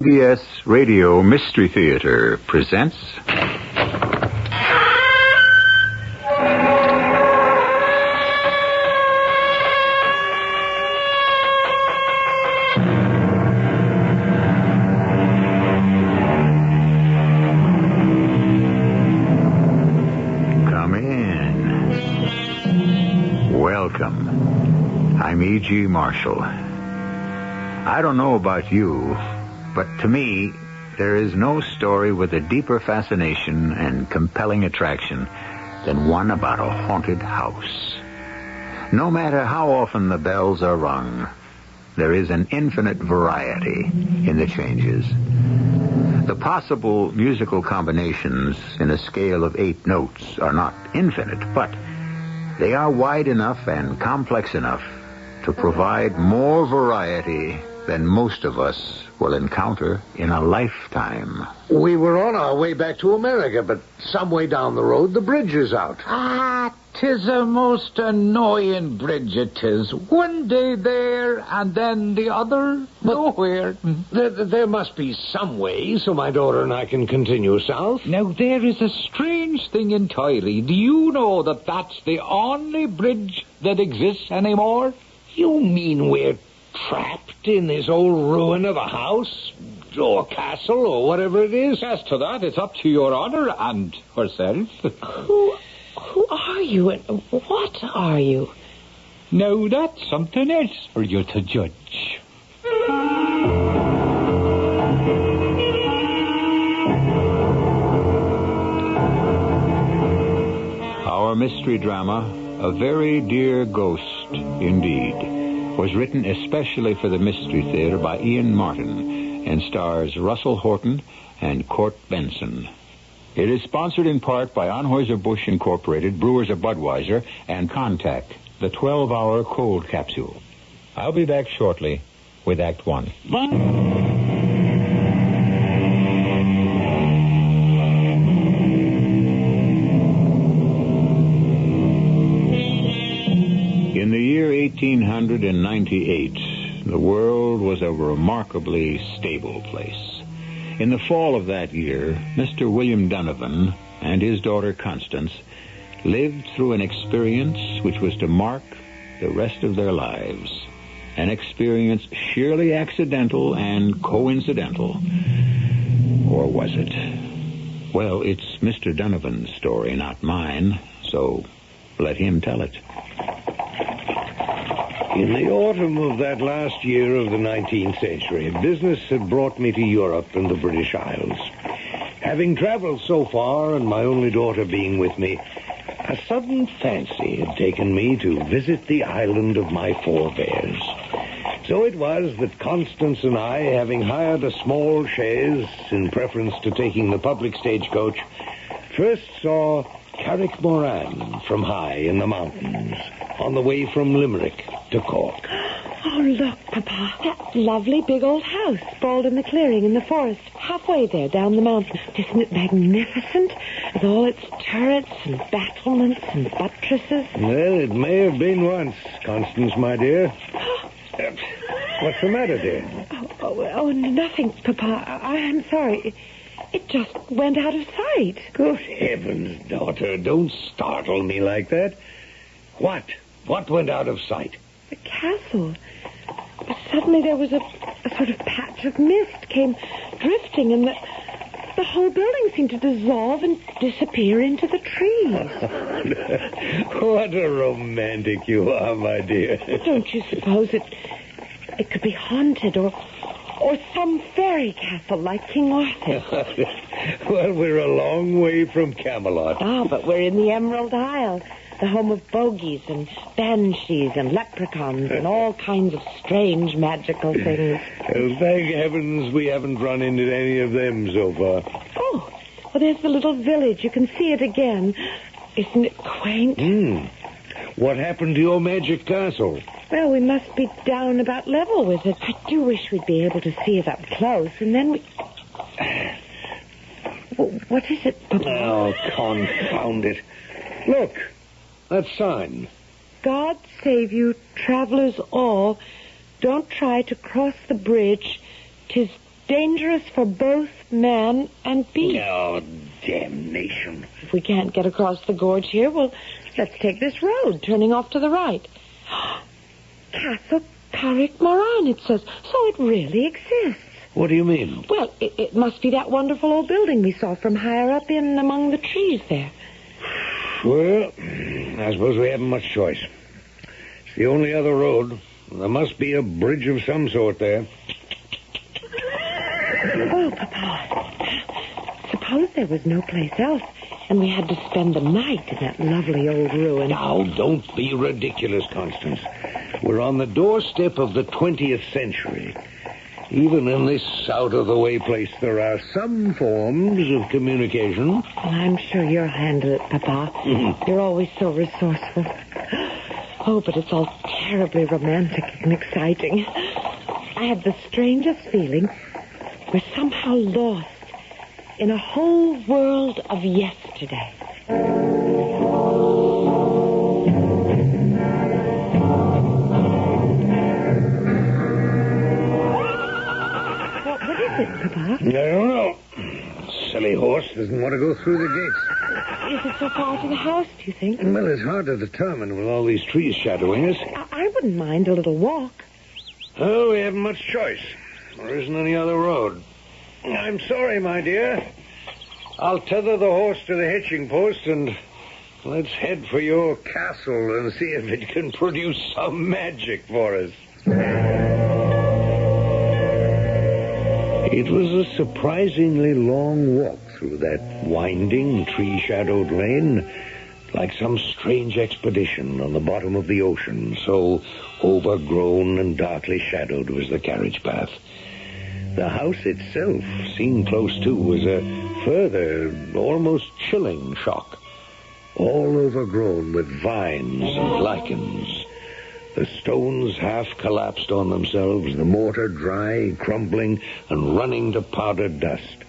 CBS Radio Mystery Theater presents... Come in. Welcome. I'm E.G. Marshall. I don't know about you, but to me, there is no story with a deeper fascination and compelling attraction than one about a haunted house. No matter how often the bells are rung, there is an infinite variety in the changes. The possible musical combinations in a scale of 8 notes are not infinite, but they are wide enough and complex enough to provide more variety than most of us will encounter in a lifetime. We were on our way back to America, but some way down the road, the bridge is out. Ah, 'tis a most annoying bridge, it is. One day there, and then the other nowhere. There must be some way so my daughter and I can continue south. Now, there is a strange thing entirely. Do you know that that's the only bridge that exists anymore? You mean we're trapped in this old ruin of a house or castle or whatever it is? As to that, it's up to your honor and herself. Who are you and what are you? Now, that's something else for you to judge. Our mystery drama, A Very Dear Ghost Indeed, was written especially for the Mystery Theater by Ian Martin and stars Russell Horton and Court Benson. It is sponsored in part by Anheuser-Busch Incorporated, Brewers of Budweiser, and Contact, the 12-hour cold capsule. I'll be back shortly with Act 1. In the year 1898, the world was a remarkably stable place. In the fall of that year, Mr. William Donovan and his daughter Constance lived through an experience which was to mark the rest of their lives. An experience sheerly accidental and coincidental. Or was it? Well, it's Mr. Donovan's story, not mine, so let him tell it. In the autumn of that last year of the 19th century, business had brought me to Europe and the British Isles. Having traveled so far, and my only daughter being with me, a sudden fancy had taken me to visit the island of my forebears. So it was that Constance and I, having hired a small chaise in preference to taking the public stagecoach, first saw Carrickmoran from high in the mountains, on the way from Limerick to Cork. Oh, look, Papa. That lovely big old house sprawled in the clearing in the forest, halfway there down the mountain. Isn't it magnificent? With all its turrets and battlements and buttresses. Well, it may have been once, Constance, my dear. What's the matter, dear? Oh, nothing, Papa. I'm sorry. It just went out of sight. Good heavens, daughter, don't startle me like that. What? What went out of sight? The castle. Suddenly there was a sort of patch of mist came drifting, and the whole building seemed to dissolve and disappear into the trees. What a romantic you are, my dear. Don't you suppose it could be haunted or some fairy castle like King Arthur? Well, we're a long way from Camelot. Ah, but we're in the Emerald Isle, the home of bogies and banshees and leprechauns and all kinds of strange magical things. Well, thank heavens we haven't run into any of them so far. Oh, well, there's the little village. You can see it again. Isn't it quaint? What happened to your magic castle? Well, we must be down about level with it. I do wish we'd be able to see it up close, and then we... What is it, Papa? Oh, confound it. Look, that sign. God save you, travelers all. Don't try to cross the bridge. 'Tis dangerous for both man and beast. Oh, damnation. If we can't get across the gorge here, well, let's take this road, turning off to the right. Castle Carrick Moran, it says. So it really exists. What do you mean? Well, it must be that wonderful old building we saw from higher up in among the trees there. Well, I suppose we haven't much choice. It's the only other road. There must be a bridge of some sort there. Oh, Papa. Suppose there was no place else, and we had to spend the night in that lovely old ruin. Now, don't be ridiculous, Constance. We're on the doorstep of the 20th century. Even in this out-of-the-way place, there are some forms of communication. Well, I'm sure you'll handle it, Papa. You're always so resourceful. Oh, but it's all terribly romantic and exciting. I have the strangest feeling we're somehow lost in a whole world of yesterday. What is it, Papa? I don't know. Silly horse doesn't want to go through the gates. Is it so far to the house, do you think? Well, it's hard to determine with all these trees shadowing us. I wouldn't mind a little walk. Oh, we haven't much choice. There isn't any other road. I'm sorry, my dear. I'll tether the horse to the hitching post and let's head for your castle and see if it can produce some magic for us. It was a surprisingly long walk through that winding, tree-shadowed lane, like some strange expedition on the bottom of the ocean, so overgrown and darkly shadowed was the carriage path. The house itself, seen close to, was a further, almost chilling shock. All overgrown with vines and lichens. The stones half collapsed on themselves, the mortar dry, crumbling, and running to powdered dust.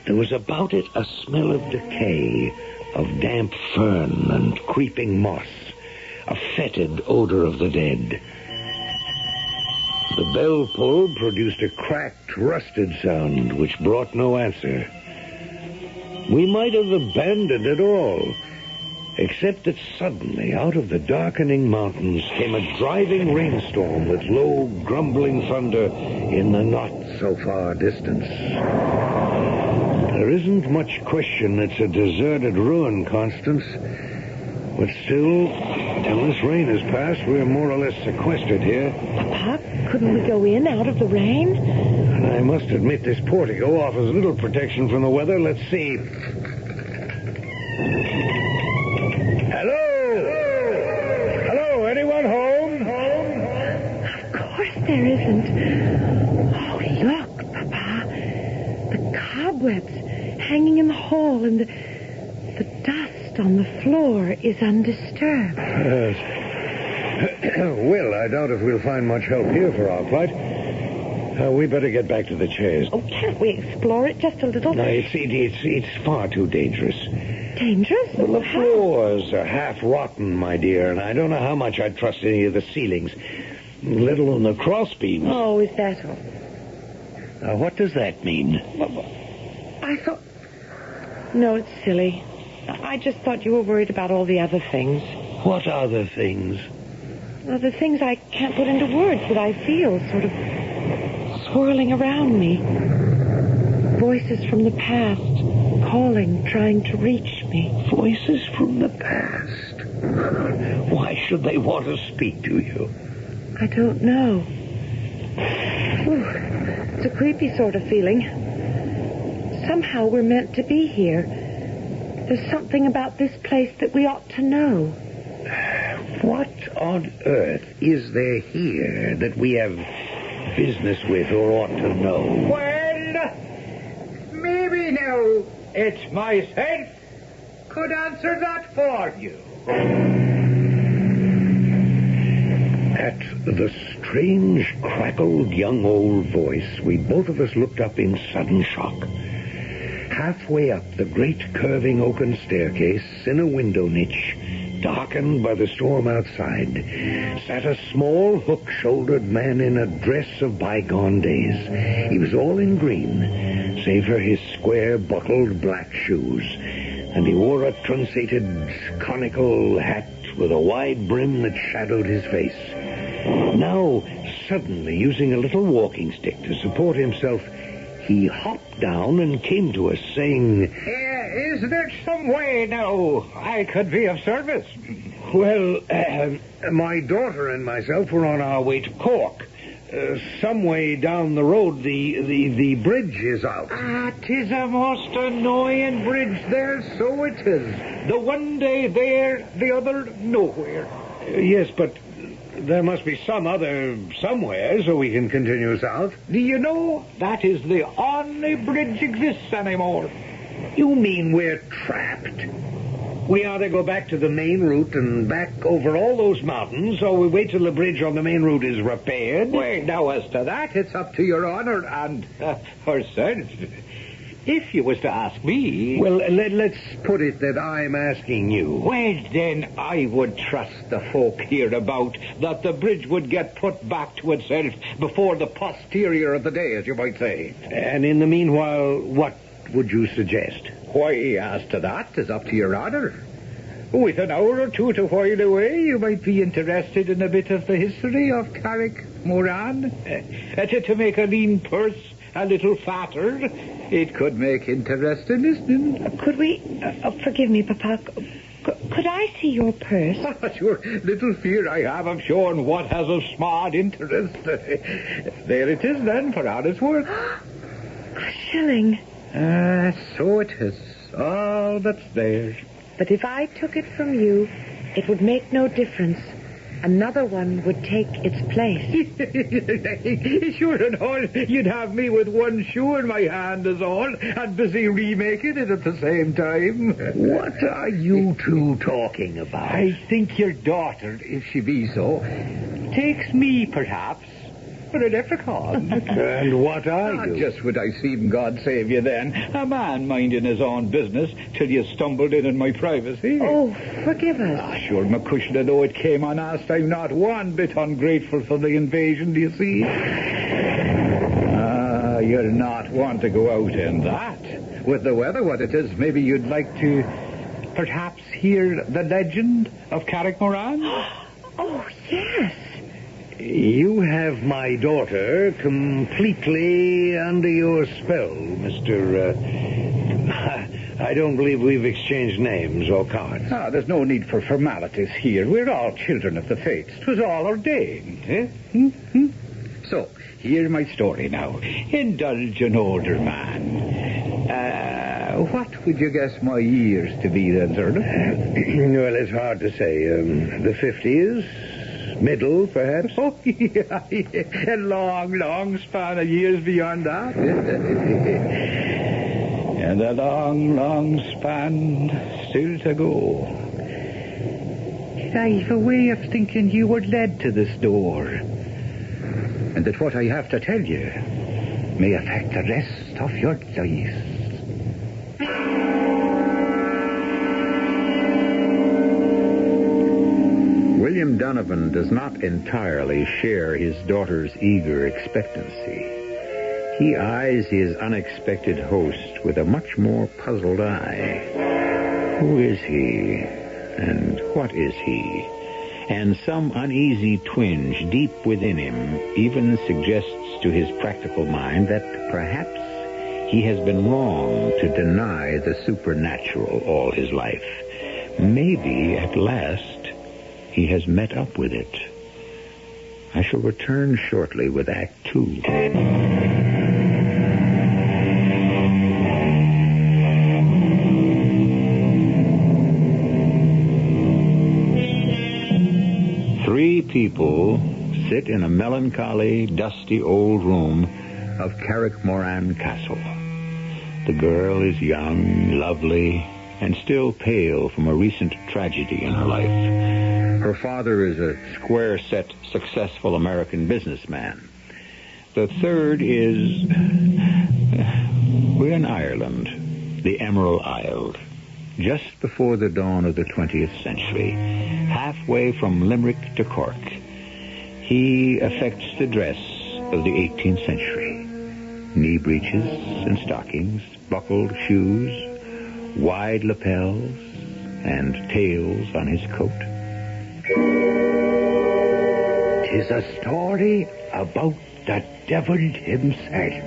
There was about it a smell of decay, of damp fern and creeping moss, a fetid odor of the dead. The bell pull produced a cracked, rusted sound which brought no answer. We might have abandoned it all, except that suddenly, out of the darkening mountains, came a driving rainstorm with low, grumbling thunder in the not-so-far distance. There isn't much question it's a deserted ruin, Constance. But still, till this rain has passed, we're more or less sequestered here. Papa, couldn't we go in out of the rain? And I must admit this portico offers little protection from the weather. Let's see. Hello, anyone home? Of course there isn't. Oh, look, Papa. The cobwebs hanging in the hall and the dust on the floor is undisturbed. Well, I doubt if we'll find much help here for our plight. We better get back to the chairs. Oh, can't we explore it just a little? No, it's far too dangerous. Dangerous? Well, the floors are half rotten, my dear, and I don't know how much I'd trust any of the ceilings, let alone the crossbeams. Oh, is that all? What does that mean? I thought... No, it's silly. I just thought you were worried about all the other things. What other things? Well, the things I can't put into words that I feel sort of swirling around me. Voices from the past, calling, trying to reach me. Voices from the past? Why should they want to speak to you? I don't know. Ooh, it's a creepy sort of feeling. Somehow we're meant to be here. There's something about this place that we ought to know. What on earth is there here that we have business with or ought to know? Well, maybe now it's myself could answer that for you. At the strange, crackled young old voice, we both of us looked up in sudden shock. Halfway up the great curving oaken staircase, in a window niche, darkened by the storm outside, sat a small, hook-shouldered man in a dress of bygone days. He was all in green, save for his square, buckled black shoes, and he wore a truncated, conical hat with a wide brim that shadowed his face. Now, suddenly, using a little walking stick to support himself, he hopped down and came to us, saying, Is there some way now I could be of service? Well, my daughter and myself were on our way to Cork. Some way down the road, the bridge is out. 'Tis a most annoying bridge there, so it is. The one day there, the other nowhere. Yes, but there must be some other somewhere so we can continue south. Do you know, that is the only bridge exists anymore. You mean we're trapped? We either go back to the main route and back over all those mountains, or we wait till the bridge on the main route is repaired. Well, now, as to that, it's up to your honor and herself. If you was to ask me... Well, let's put it that I'm asking you. Well, then, I would trust the folk hereabout that the bridge would get put back to itself before the posterior of the day, as you might say. And in the meanwhile, what would you suggest? Why, as to that, is up to your honor. With an hour or two to while away, you might be interested in a bit of the history of Carrick-Moran. To make a lean purse a little fatter, it could make interesting listening. Could we... forgive me, Papa. Could I see your purse? Sure, little fear I have of showing what has of smart interest. There it is, then, for honest work. A shilling. So it is. All that's there. But if I took it from you, it would make no difference. Another one would take its place. Sure and all, you'd have me with one shoe in my hand is all, and busy remaking it at the same time. What are you two talking about? I think your daughter, if she be so, takes me, perhaps, for a leprechaun. And what are you? Just what I seen, God save you then. A man minding his own business till you stumbled in my privacy. Oh, forgive us. Sure, McCushion, though it came unasked, I'm not one bit ungrateful for the invasion, do you see? You're not one to go out in that. With the weather what it is, maybe you'd like to perhaps hear the legend of Carrick-Moran? Oh, yes. You have my daughter completely under your spell, Mr. I don't believe we've exchanged names or cards. There's no need for formalities here. We're all children of the fates. 'Twas all ordained, eh? So, hear my story now. Indulge an older man. What would you guess my years to be then, sir? Well, it's hard to say. The 50s? Middle, perhaps? Oh, yeah. A long span of years beyond that. And a long span still to go. I've a way of thinking you were led to this door. And that what I have to tell you may affect the rest of your life. William Donovan does not entirely share his daughter's eager expectancy. He eyes his unexpected host with a much more puzzled eye. Who is he? And what is he? And some uneasy twinge deep within him even suggests to his practical mind that perhaps he has been wrong to deny the supernatural all his life. Maybe, at last, he has met up with it. I shall return shortly with Act 2. Three people sit in a melancholy, dusty old room of Carrick-Moran Castle. The girl is young, lovely, and still pale from a recent tragedy in her life. Her father is a square-set, successful American businessman. The third is... we're in Ireland, the Emerald Isle. just before the dawn of the 20th century, halfway from Limerick to Cork, he affects the dress of the 18th century. Knee breeches and stockings, buckled shoes, wide lapels, and tails on his coat. 'Tis a story about the devil himself.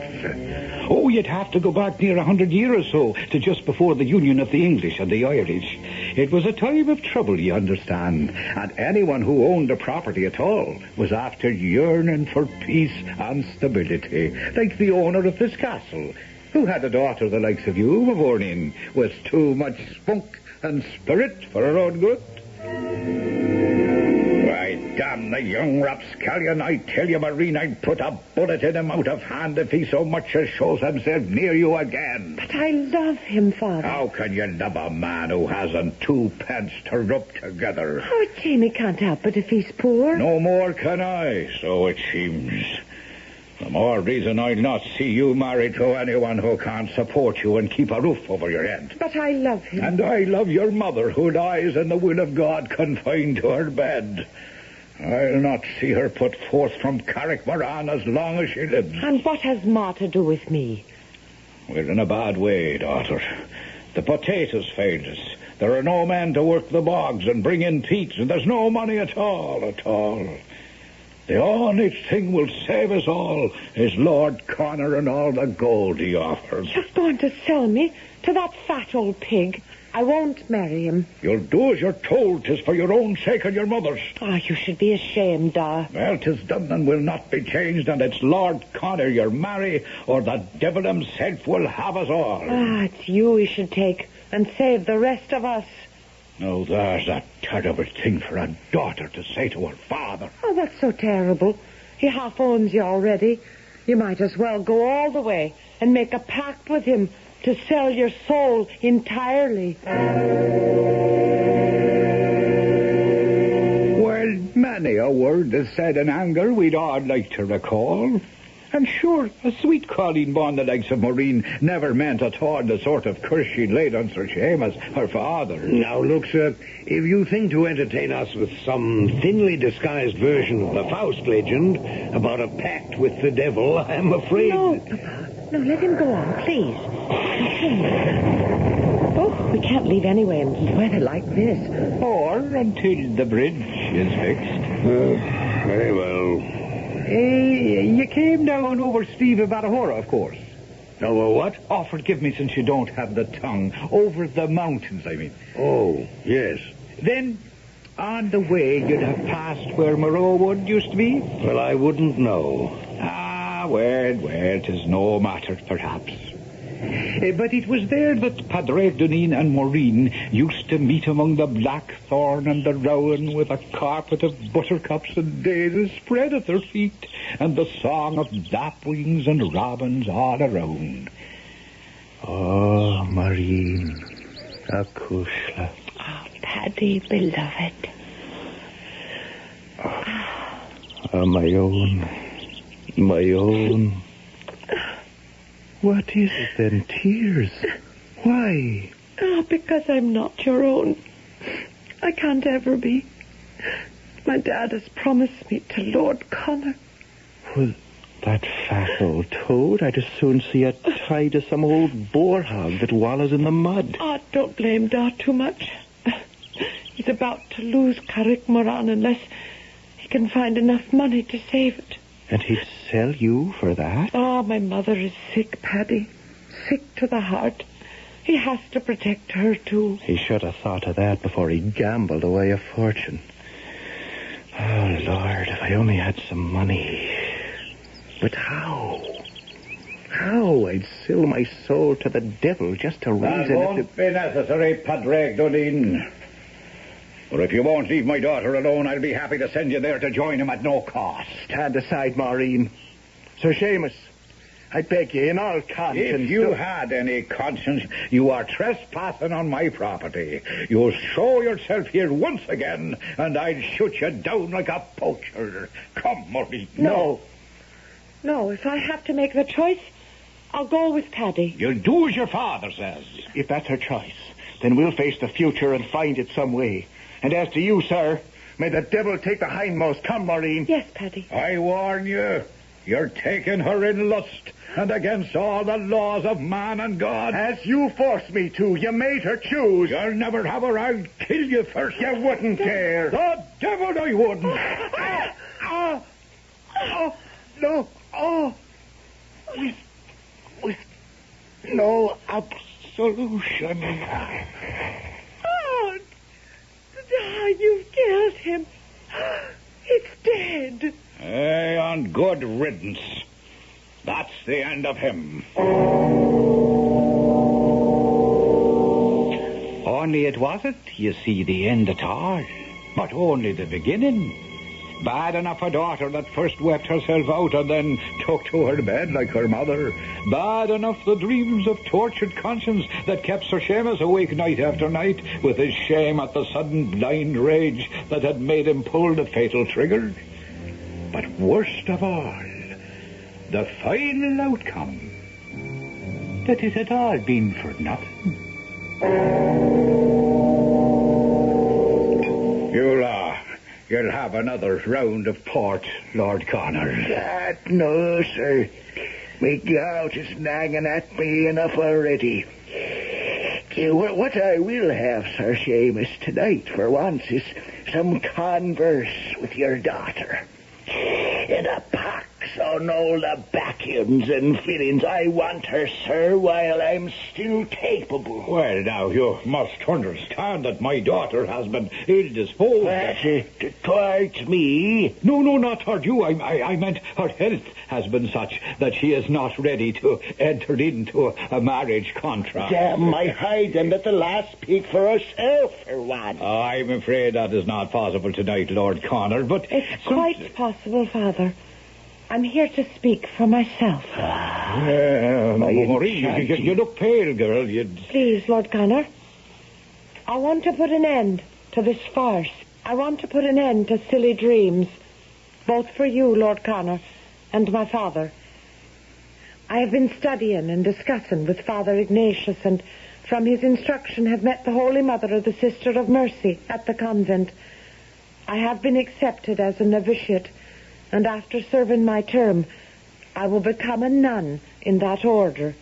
Oh, you'd have to go back near 100 years or so to just before the union of the English and the Irish. It was a time of trouble, you understand, and anyone who owned a property at all was after yearning for peace and stability, like the owner of this castle, who had a daughter the likes of you, Mavornin, with too much spunk and spirit for her own good. Damn the young rapscallion, I tell you, Marine, I'd put a bullet in him out of hand if he so much as shows himself near you again. But I love him, Father. How can you love a man who hasn't 2 pence to rub together? Oh, Jamie can't help it if he's poor. No more can I, so it seems. The more reason I'll not see you married to anyone who can't support you and keep a roof over your head. But I love him. And I love your mother, who dies in the will of God confined to her bed. I'll not see her put forth from Carrickmoran as long as she lives. And what has Ma to do with me? We're in a bad way, daughter. The potatoes failed us. There are no men to work the bogs and bring in peats, and there's no money at all. The only thing will save us all is Lord Connor and all the gold he offers. You're going to sell me to that fat old pig. I won't marry him. You'll do as you're told. 'Tis for your own sake and your mother's. Ah, you should be ashamed, Da. Well, 'tis done and will not be changed, and it's Lord Connor you'll marry, or the devil himself will have us all. Ah, it's you he should take and save the rest of us. Now, there's a terrible thing for a daughter to say to her father. Oh, that's so terrible. He half owns you already. You might as well go all the way and make a pact with him to sell your soul entirely. Well, many a word is said in anger we'd all like to recall. And sure, a sweet Colleen born the likes of Maureen never meant at all the sort of curse she laid on Sir Seamus, her father. Now, look, sir, if you think to entertain us with some thinly disguised version of the Faust legend about a pact with the devil, I'm afraid... No, Papa. No, let him go on, please. Oh, we can't leave anyway in weather like this. Or until the bridge is fixed. Very well. You came down over Steve of Barahora, of course. Over what? Oh, forgive me since you don't have the tongue. Over the mountains, I mean. Oh, yes. Then, on the way, you'd have passed where Moreau Wood used to be? Well, I wouldn't know. Ah, well, 'tis no matter, perhaps. But it was there that Padraig Duneen and Maureen used to meet among the blackthorn and the rowan with a carpet of buttercups and daisies spread at their feet, and the song of lapwings and robins all around. Oh, Maureen, a cushla. Oh, Paddy, beloved. Oh, my own. What is it then? Tears? Why? Oh, because I'm not your own. I can't ever be. My dad has promised me to Lord Connor. Well, that fat old toad, I'd as soon see it tied to some old boar hog that wallows in the mud. Oh, don't blame Dad too much. He's about to lose Carrickmoran unless he can find enough money to save it. And he'd sell you for that? Oh, my mother is sick, Paddy. Sick to the heart. He has to protect her, too. He should have thought of that before he gambled away a fortune. Oh, Lord, if I only had some money. But how? How? I'd sell my soul to the devil just to reason... That won't be necessary, Padraig Duneen. Or if you won't leave my daughter alone, I'll be happy to send you there to join him at no cost. Stand aside, Maureen. Sir Seamus, I beg you, in all conscience... If you had any conscience, you are trespassing on my property. You'll show yourself here once again, and I'll shoot you down like a poacher. Come, Maureen. No, if I have to make the choice, I'll go with Paddy. You'll do as your father says. If that's her choice. then we'll face the future and find it some way. And as to you, sir, may the devil take the hindmost. Come, Maureen. Yes, Paddy. I warn you, you're taking her in lust and against all the laws of man and God. As you forced me to, you made her choose. You'll never have her. I'll kill you first. You wouldn't dare. The devil I wouldn't. No. With no absolution. Oh, you've killed him. It's dead. Hey, on good riddance. That's the end of him. Only it wasn't, you see, the end at all, but only the beginning. Bad enough a daughter that first wept herself out and then took to her bed like her mother. Bad enough the dreams of tortured conscience that kept Sir Seamus awake night after night with his shame at the sudden blind rage that had made him pull the fatal trigger. But worst of all, the final outcome, that it had all been for nothing. You'll have another round of port, Lord Connor. No, sir. My gout is nagging at me enough already. What I will have, Sir Seamus, tonight, for once, is some converse with your daughter. In a pox on all the backhams and fillings. I want her, sir, while I'm still capable. Well, now, you must understand that my daughter has been ill-disposed. Towards me? No, not toward you. I meant her health has been such that she is not ready to enter into a marriage contract. Damn my hide and let the last speak for herself for one. I'm afraid that is not possible tonight, Lord Connor, but... It's quite possible, Father. I'm here to speak for myself. Maureen, you look pale, girl. Please, Lord Connor. I want to put an end to this farce. I want to put an end to silly dreams, both for you, Lord Connor, and my father. I have been studying and discussing with Father Ignatius, and from his instruction have met the Holy Mother of the Sister of Mercy at the convent. I have been accepted as a novitiate, and after serving my term, I will become a nun in that order.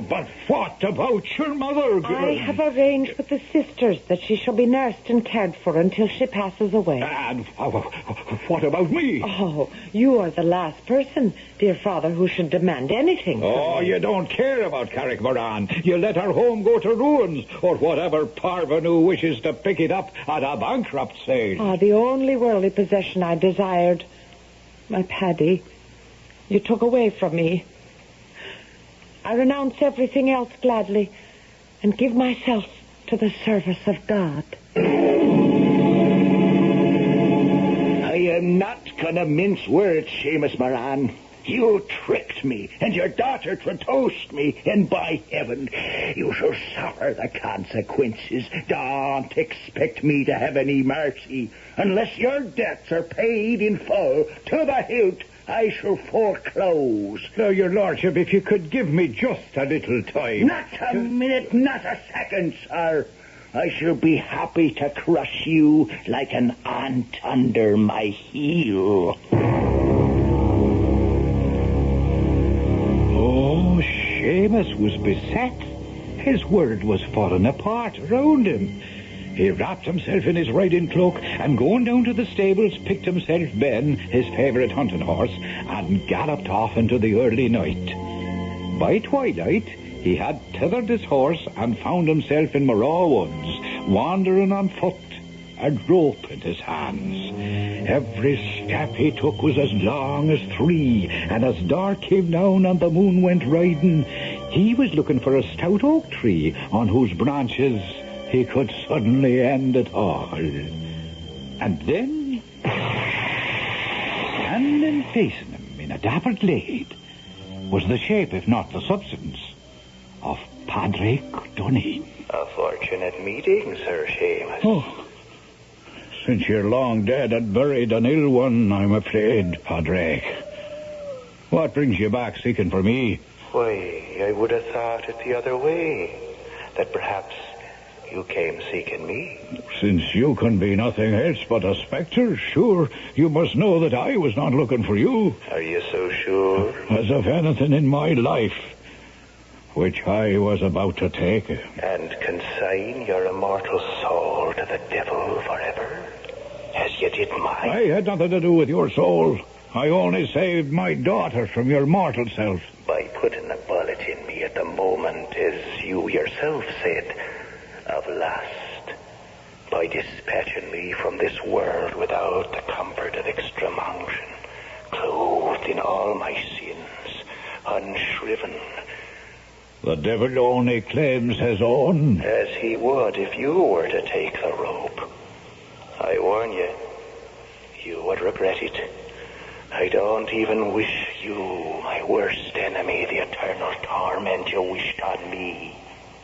But what about your mother, girl? I have arranged with the sisters that she shall be nursed and cared for until she passes away. And what about me? Oh, you are the last person, dear Father, who should demand anything from Oh, me. you don't care about Carrick Moran. You let our home go to ruins, or whatever parvenu wishes to pick it up at a bankrupt sale. Ah, the only worldly possession I desired. My Paddy, you took away from me. I renounce everything else gladly and give myself to the service of God. I am not gonna mince words, Seamus Moran. You tricked me, and your daughter traduced me, and by heaven, you shall suffer the consequences. Don't expect me to have any mercy. Unless your debts are paid in full to the hilt, I shall foreclose. Now, your lordship, if you could give me just a little time. Not a minute, not a second, sir. I shall be happy to crush you like an ant under my heel. Oh, Seamus was beset. His world was falling apart around him. He wrapped himself in his riding cloak and going down to the stables picked himself Ben, his favourite hunting horse, and galloped off into the early night. By twilight, he had tethered his horse and found himself in Moraw Woods, wandering on foot, a rope in his hands. Every step he took was as long as 3, and as dark came down and the moon went riding, he was looking for a stout oak tree on whose branches he could suddenly end it all. And then, standing facing him in a dapper glade, was the shape, if not the substance, of Padraig Dunne. A fortunate meeting, Sir Seamus. Oh, since you're long dead and buried an ill one, I'm afraid, Padraig. What brings you back seeking for me? Why, I would have thought it the other way. That perhaps you came seeking me. Since you can be nothing else but a spectre, sure, you must know that I was not looking for you. Are you so sure? As of anything in my life, which I was about to take. And consign your immortal soul to the devil forever? As you did mine? I had nothing to do with your soul. I only saved my daughter from your mortal self. By putting a bullet in me at the moment, as you yourself said, of lust. By dispatching me from this world without the comfort of extreme unction, clothed in all my sins, unshriven. The devil only claims his own. As he would if you were to take the rope. I warn you, you would regret it. I don't even wish you, my worst enemy, the eternal torment you wished on me.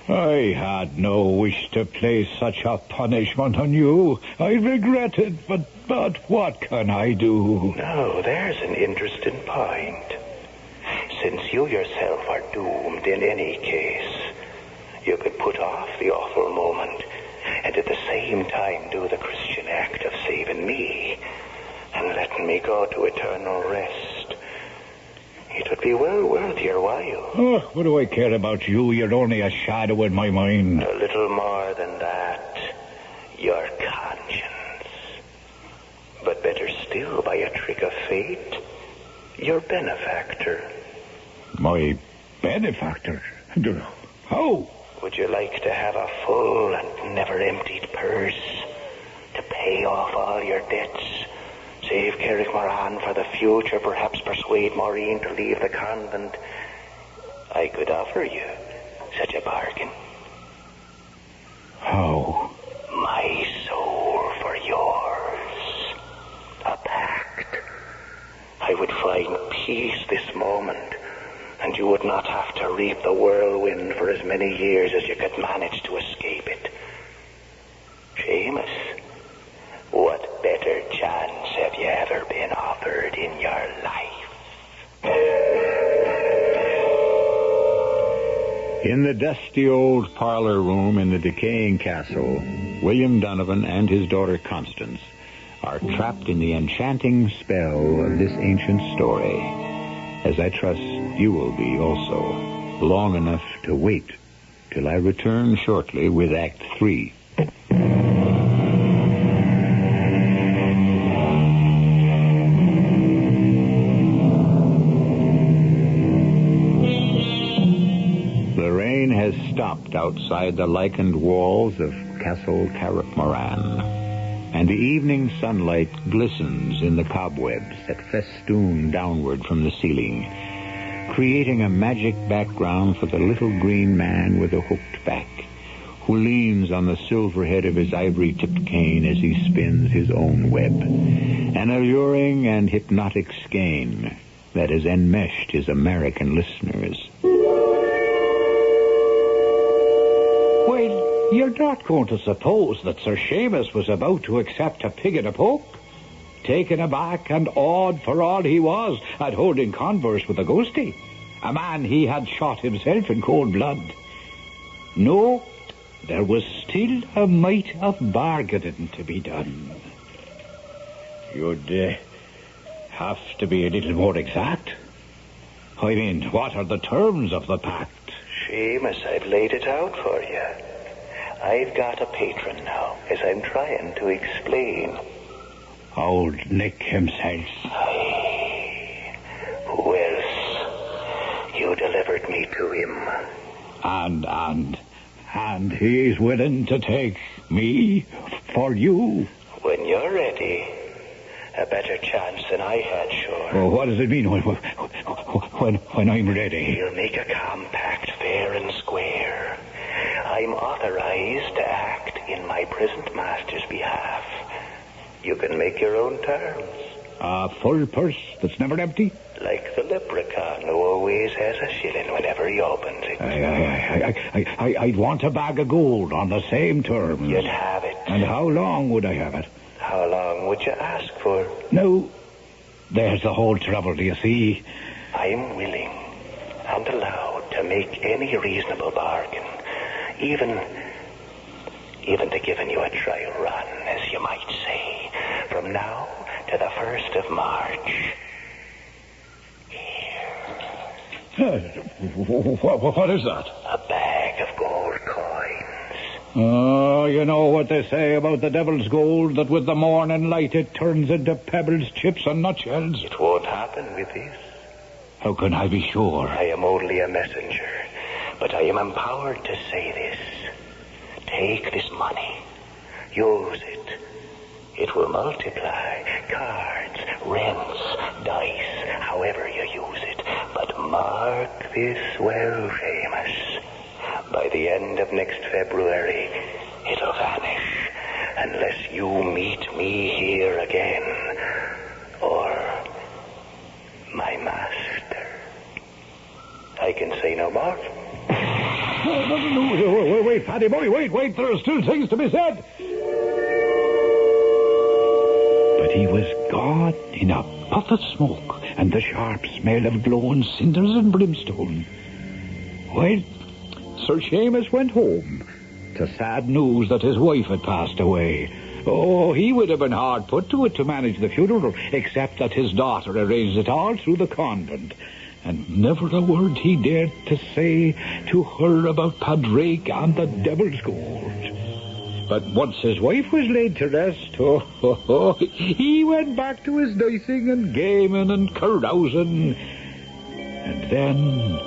I had no wish to place such a punishment on you. I regret it, but what can I do? Now, there's an interesting point. Since you yourself are doomed in any case, you could put off the awful moment and at the same time do the Christian act of saving me and letting me go to eternal rest. It would be well worth your while. Oh, what do I care about you? You're only a shadow in my mind. A little more than that. Your conscience. But better still, by a trick of fate, your benefactor. My benefactor? How? Would you like to have a full and never-emptied purse to pay off all your debts? Save Carrick Moran for the future, perhaps persuade Maureen to leave the convent. I could offer you such a bargain. How? My soul for yours. A pact. I would find peace this moment, and you would not have to reap the whirlwind for as many years as you could manage to escape it. Seamus, what better chance have you ever been offered in your life? In the dusty old parlor room in the decaying castle, William Donovan and his daughter Constance are trapped in the enchanting spell of this ancient story, as I trust you will be also, long enough to wait till I return shortly with Act 3. Has stopped outside the lichened walls of Castle Carrick Moran, and the evening sunlight glistens in the cobwebs that festoon downward from the ceiling, creating a magic background for the little green man with a hooked back, who leans on the silver head of his ivory-tipped cane as he spins his own web, an alluring and hypnotic skein that has enmeshed his American listeners. Well, you're not going to suppose that Sir Seamus was about to accept a pig in a poke? Taken aback and awed for all he was at holding converse with a ghostie, a man he had shot himself in cold blood. No, there was still a mite of bargaining to be done. You'd have to be a little more exact. I mean, what are the terms of the pact? Seamus, I've laid it out for you. I've got a patron now, as I'm trying to explain. Old Nick himself. Aye. Who else? You delivered me to him. And he's willing to take me for you. When you're ready, a better chance than I had, sure. Oh, what does it mean when I'm ready? We'll make a compact fair and square. I'm authorized to act in my present master's behalf. You can make your own terms. A full purse that's never empty? Like the leprechaun who always has a shilling whenever he opens it. I'd want a bag of gold on the same terms. You'd have it. And how long would I have it? How long would you ask for? No, there's the whole trouble, do you see? I'm willing. and allowed to make any reasonable bargain, even to giving you a trial run, as you might say, from now to the 1st of March. What is that? A bag of gold coins. Oh, you know what they say about the devil's gold, that with the morning light it turns into pebbles, chips, and nutshells. It won't happen with this. How can I be sure? I am only a messenger, but I am empowered to say this. Take this money. Use it. It will multiply. Cards, rents, dice, however you use it. But mark this well, Seamus. By the end of next February, it'll vanish. Unless you meet me here again. Or my master. I can say no more. No, wait, Paddy boy, wait. There are still things to be said. But he was gone in a puff of smoke and the sharp smell of glowing cinders and brimstone. Well, Sir Seamus went home to sad news that his wife had passed away. Oh, he would have been hard put to it to manage the funeral, except that his daughter arranged it all through the convent. And never a word he dared to say to her about Padraig and the devil's gold. But once his wife was laid to rest, he went back to his dicing and gaming and carousing. And then,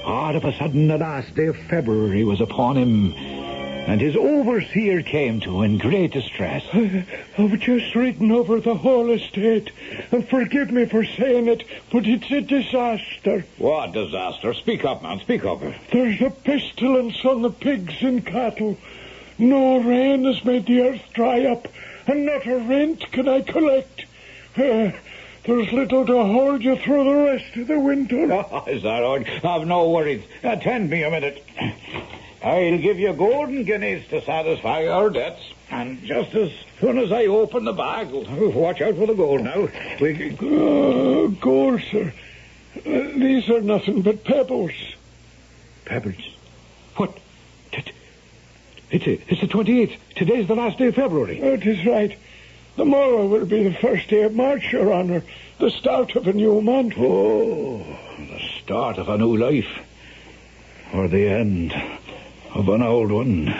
all of a sudden, the last day of February was upon him, and his overseer came to in great distress. I've just ridden over the whole estate, and forgive me for saying it, but it's a disaster. What disaster? Speak up, man, speak up. There's a pestilence on the pigs and cattle. No rain has made the earth dry up, and not a rent can I collect. There's little to hold you through the rest of the winter. Oh, is that all? Have no worries. Attend me a minute. I'll give you golden guineas to satisfy our debts. And just as soon as I open the bag, watch out for the gold now. Gold, sir. These are nothing but pebbles. Pebbles? What? It's the 28th. Today's the last day of February. It is right. The morrow will be the first day of March, Your Honor. The start of a new month. Oh, the start of a new life. Or the end of an old one.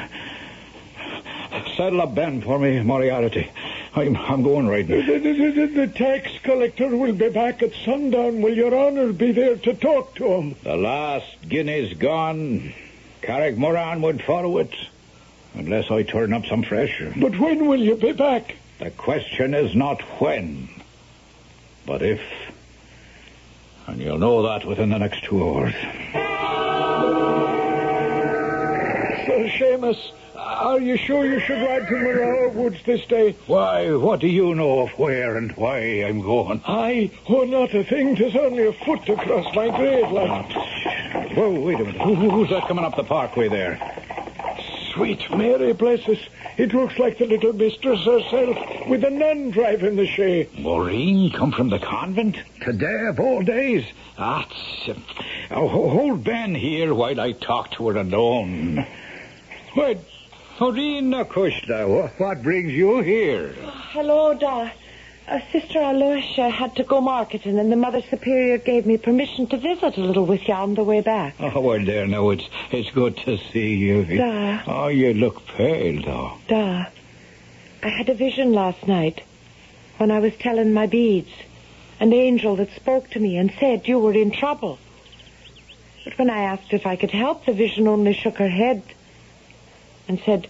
Saddle up Ben for me, Moriarty. I'm going right now. The tax collector will be back at sundown. Will Your Honor be there to talk to him? The last guinea's gone. Carrick Moran would follow it. Unless I turn up some fresh. But when will you be back? The question is not when, but if. And you'll know that within the next 2 hours. Sir Seamus, are you sure you should ride to Morrow Woods this day? Why, what do you know of where and why I'm going? Oh, not a thing. 'Tis only a foot to cross my grave, lad. Whoa, wait a minute. Who's that coming up the parkway there? Sweet Mary, bless us. It looks like the little mistress herself, with a nun driving the shay. Maureen, come from the convent? Today of all days? Hold Ben here while I talk to her alone. What? Maureen Nakushla, what brings you here? Hello, Da. Sister Aloysia had to go marketing, and the Mother Superior gave me permission to visit a little with you on the way back. Oh, well, there, now, it's good to see you. Da. Oh, you look pale, though. Da, I had a vision last night when I was telling my beads. An angel that spoke to me and said you were in trouble. But when I asked if I could help, the vision only shook her head and said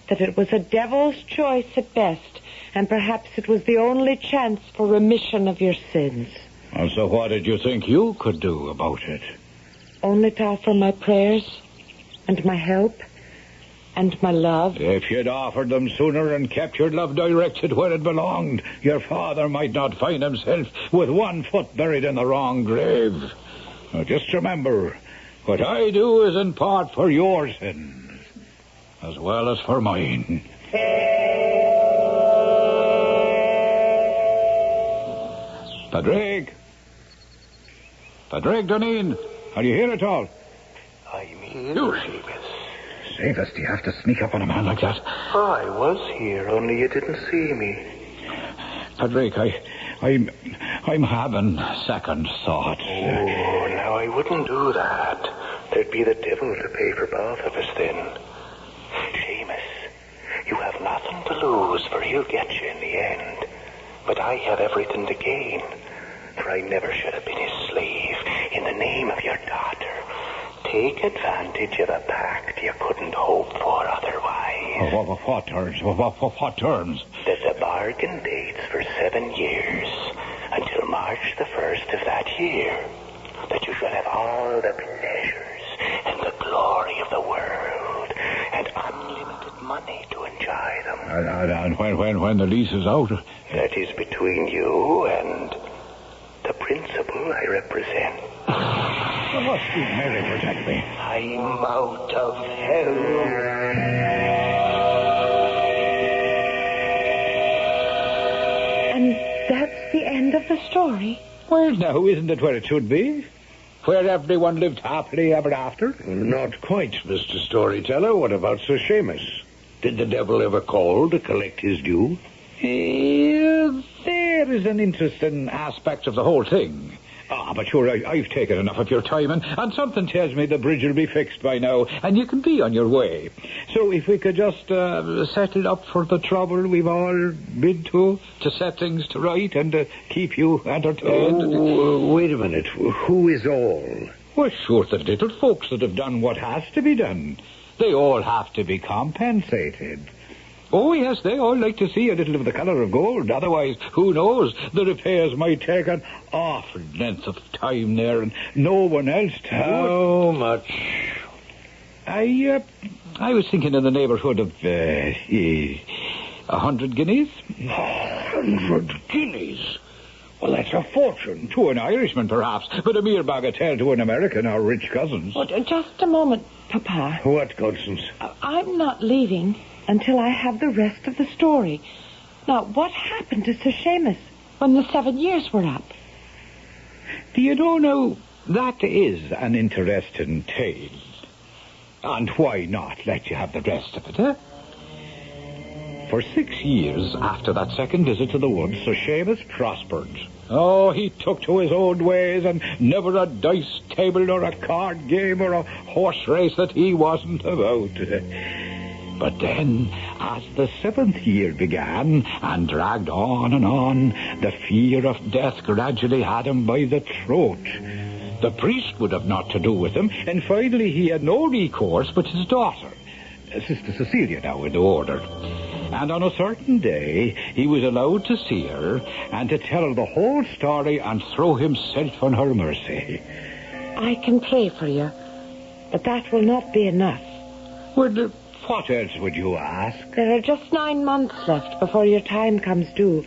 that it was a devil's choice at best, and perhaps it was the only chance for remission of your sins. And so what did you think you could do about it? Only to offer my prayers and my help and my love. If you'd offered them sooner and kept your love directed where it belonged, your father might not find himself with 1 foot buried in the wrong grave. Now, just remember, what I do is in part for your sins, as well as for mine. Padraig! Padraig Duneen! Are you here at all? I'm here, Seamus. Save us, do you have to sneak up on a man like that? I was here, only you didn't see me. Padraig, I'm having second thoughts. Oh, now I wouldn't do that. There'd be the devil to pay for both of us then. Seamus, you have nothing to lose, for he'll get you in the end. But I have everything to gain, for I never should have been his slave in the name of your daughter. Take advantage of a pact you couldn't hope for otherwise. What terms? What terms? There's a bargain dates for 7 years, until March the 1st of that year, that you shall have all the pleasures and the glory of the world, and unlimited money to enjoy them. And when the lease is out? That is between you and the principal I represent. What do Mary protect me? I'm out of hell. And that's the end of the story. Well, now, isn't it where it should be? Where everyone lived happily ever after? Not quite, Mr. Storyteller. What about Sir Seamus? Did the devil ever call to collect his due? There is an interesting aspect of the whole thing. But sure, I've taken enough of your time, and something tells me the bridge will be fixed by now, and you can be on your way. So if we could just settle up for the trouble we've all been to set things to right and keep you entertained. Oh, wait a minute. Who is all? Well, sure, the little folks that have done what has to be done. They all have to be compensated. Oh, yes, they all like to see a little of the colour of gold. Otherwise, who knows, the repairs might take an awful length of time there, and no one else to do it. How much? I was thinking in the neighbourhood of 100 guineas. 100 guineas? Well, that's a fortune. To an Irishman, perhaps, but a mere bagatelle to an American or rich cousins. Oh, just a moment, Papa. What, Constance? I'm not leaving until I have the rest of the story. Now, what happened to Sir Seamus when the 7 years were up? Do you know now, that is an interesting tale. And why not let you have the rest of it, eh? For 6 years after that second visit to the woods, Sir Seamus prospered. Oh, he took to his own ways, and never a dice table or a card game or a horse race that he wasn't about. But then, as the 7th year began and dragged on, the fear of death gradually had him by the throat. The priest would have naught to do with him, and finally he had no recourse but his daughter, Sister Cecilia now in the order. And on a certain day, he was allowed to see her and to tell her the whole story and throw himself on her mercy. I can pray for you, but that will not be enough. Well, what else would you ask? There are just 9 months left before your time comes due.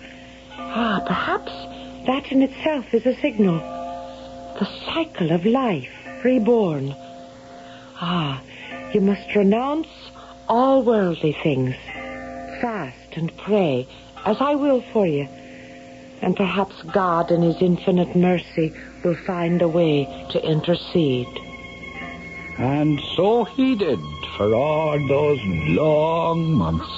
Perhaps that in itself is a signal. The cycle of life, reborn. You must renounce all worldly things. Fast and pray, as I will for you. And perhaps God in his infinite mercy will find a way to intercede. And so he did for all those long months.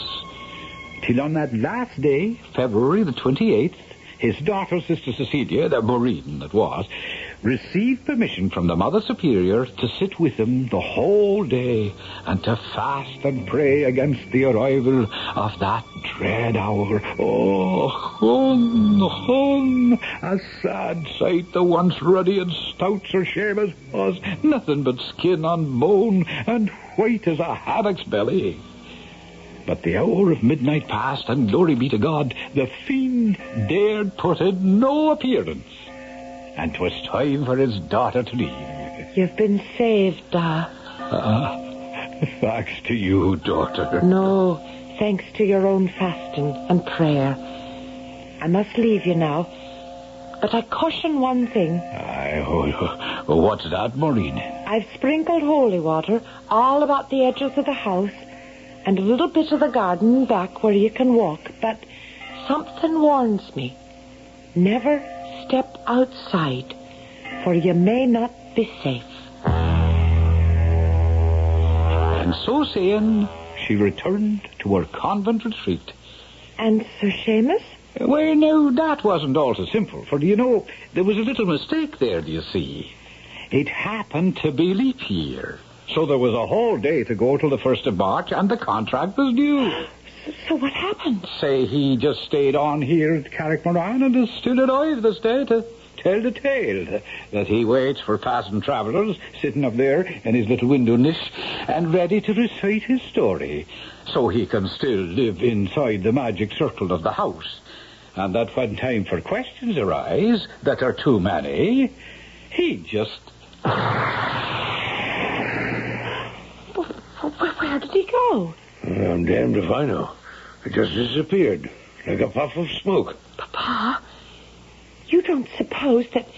Till on that last day, February the 28th, his daughter, Sister Cecilia, the Maureen that was, received permission from the Mother Superior to sit with him the whole day and to fast and pray against the arrival of that dread hour. Oh, a sad sight the once ruddy and stout Sir Seamus was, nothing but skin on bone and white as a haddock's belly. But the hour of midnight passed, and glory be to God, the fiend dared put in no appearance. And 'twas time for his daughter to leave. You've been saved, Thanks to you, daughter. No, thanks to your own fasting and prayer. I must leave you now, but I caution one thing. What's that, Maureen? I've sprinkled holy water all about the edges of the house and a little bit of the garden back where you can walk, but something warns me. Never step outside, for you may not be safe. And so saying, she returned to her convent retreat. And Sir Seamus? Well, no, that wasn't all so simple, for, you know, there was a little mistake there, do you see? It happened to be leap year, so there was a whole day to go till the 1st of March, and the contract was due. So what happened? Say, he just stayed on here at Carrickmoran and is still alive this day to tell the tale, that he waits for passing travellers, sitting up there in his little window niche, and ready to recite his story, so he can still live inside the magic circle of the house, and that when time for questions arise that are too many, he just... Where did he go? I'm damned if I know. It just disappeared, like a puff of smoke. Papa, you don't suppose that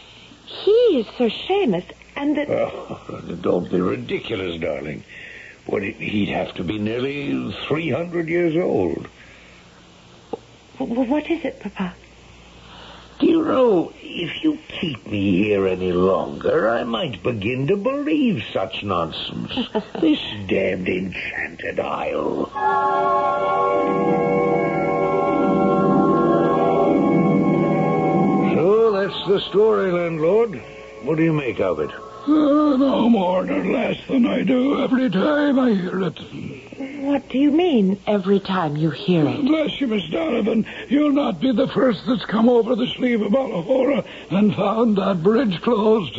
he is Sir Seamus and that... Oh, don't be ridiculous, darling. Well, he'd have to be nearly 300 years old. What is it, Papa? Do you know, if you keep me here any longer, I might begin to believe such nonsense. This damned enchanted isle. So, that's the story, landlord. What do you make of it? No more nor less than I do every time I hear it. What do you mean, every time you hear it? Bless you, Miss Donovan, you'll not be the first that's come over the sleeve of Alahora and found that bridge closed.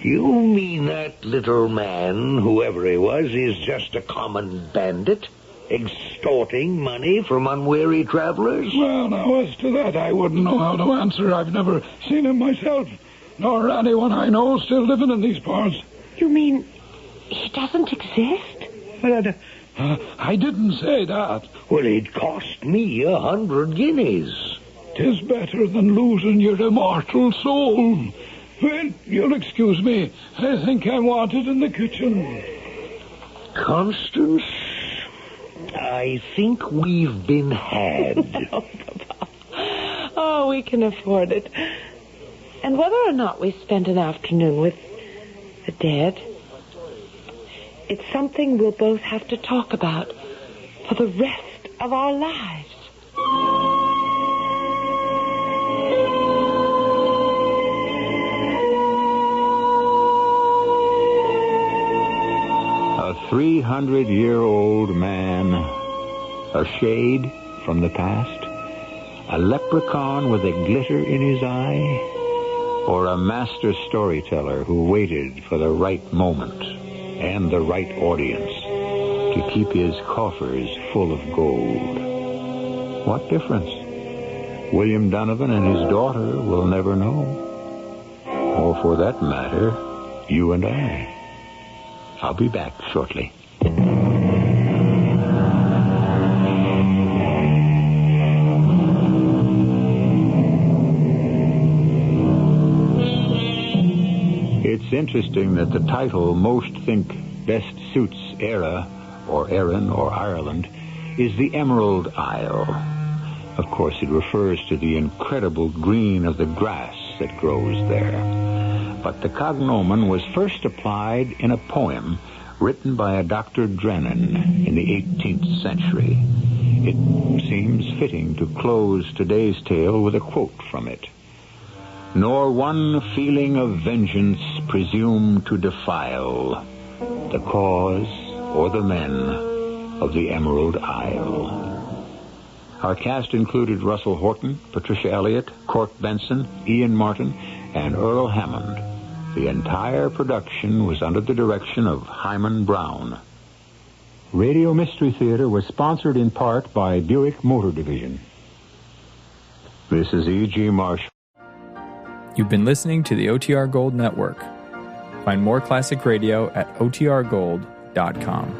You mean that little man, whoever he was, is just a common bandit, extorting money from unwary travelers? Well, now, as to that, I wouldn't know how to answer. I've never seen him myself, nor anyone I know still living in these parts. You mean he doesn't exist? But I didn't say that. Well, it cost me 100 guineas. 'Tis better than losing your immortal soul. Well, you'll excuse me. I think I'm wanted in the kitchen. Constance, I think we've been had. Oh, Papa. Oh, we can afford it. And whether or not we spent an afternoon with the dead, it's something we'll both have to talk about for the rest of our lives. A 300-year-old man, a shade from the past, a leprechaun with a glitter in his eye, or a master storyteller who waited for the right moment and the right audience to keep his coffers full of gold. What difference? William Donovan and his daughter will never know. Or for that matter, you and I. I'll be back shortly. It's interesting that the title most think best suits Eire, or Erin, or Ireland, is the Emerald Isle. Of course, it refers to the incredible green of the grass that grows there. But the cognomen was first applied in a poem written by a Dr. Drennan in the 18th century. It seems fitting to close today's tale with a quote from it. Nor one feeling of vengeance presume to defile the cause or the men of the Emerald Isle. Our cast included Russell Horton, Patricia Elliott, Cork Benson, Ian Martin, and Earl Hammond. The entire production was under the direction of Hyman Brown. Radio Mystery Theater was sponsored in part by Buick Motor Division. This is E.G. Marshall. You've been listening to the OTR Gold Network. Find more classic radio at otrgold.com.